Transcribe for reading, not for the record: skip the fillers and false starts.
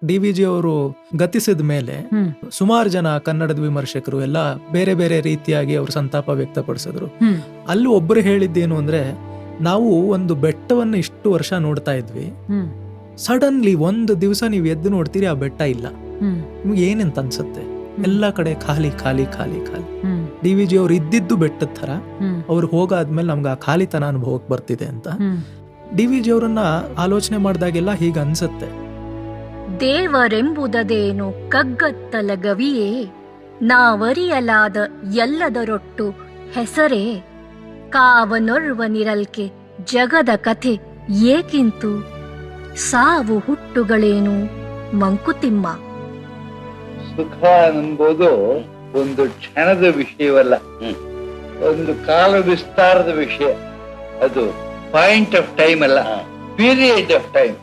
DVG ಅವರು ಗತಿಸಿದ ಮೇಲೆ ಸುಮಾರು ಜನ ಕನ್ನಡದ ವಿಮರ್ಶಕರು ಎಲ್ಲ ಬೇರೆ ಬೇರೆ ರೀತಿಯಾಗಿ ಅವರು ಸಂತಾಪ ವ್ಯಕ್ತಪಡಿಸಿದ್ರು. ಅಲ್ಲಿ ಒಬ್ರು ಹೇಳಿದ್ದೇನು ಅಂದ್ರೆ, ನಾವು ಒಂದು ಬೆಟ್ಟವನ್ನು ಇಷ್ಟು ವರ್ಷ ನೋಡ್ತಾ ಇದ್ವಿ, ಸಡನ್ಲಿ ಒಂದು ದಿವಸ ನೀವು ಎದ್ದು ನೋಡ್ತೀರಿ ಆ ಬೆಟ್ಟ ಇಲ್ಲ. ನಿಮ್ಗೆ ಏನಂತ ಅನ್ಸುತ್ತೆ? ಎಲ್ಲಾ ಕಡೆ ಖಾಲಿ ಖಾಲಿ ಖಾಲಿ ಖಾಲಿ. DVG ಅವ್ರು ಇದ್ದಿದ್ದು ಬೆಟ್ಟದ ತರ, ಅವ್ರು ಹೋಗಾದ್ಮೇಲೆ ನಮ್ಗೆ ಆ ಖಾಲಿತನ ಅನುಭವಕ್ಕೆ ಬರ್ತಿದೆ ಅಂತ DVG ಅವರನ್ನ ಆಲೋಚನೆ ಮಾಡಿದಾಗೆಲ್ಲ ಹೀಗ ಅನ್ಸುತ್ತೆ. ದೇವರೆಂಬುದದೇನು ಕಗ್ಗತ್ತಲ ಗವಿಯೇ, ನಾವರಿಯಲಾದ ಎಲ್ಲದರೊಟ್ಟು ಹೆಸರೇ, ಕಾವನೊರ್ವನಿರಲ್ಕೆ ಜಗದ ಕಥೆ ಏಕಿಂತು, ಸಾವು ಹುಟ್ಟುಗಳೇನು ಮಂಕುತಿಮ್ಮ. ಸುಖ ಎಂಬುದು ಒಂದು ಕ್ಷಣದ ವಿಷಯವಲ್ಲ, ಒಂದು ಕಾಲ ವಿಸ್ತಾರದ ವಿಷಯ. ಅದು ಪಾಯಿಂಟ್ ಆಫ್ ಟೈಮ್ ಅಲ್ಲ, ಪೀರಿಯಡ್ ಆಫ್ ಟೈಮ್.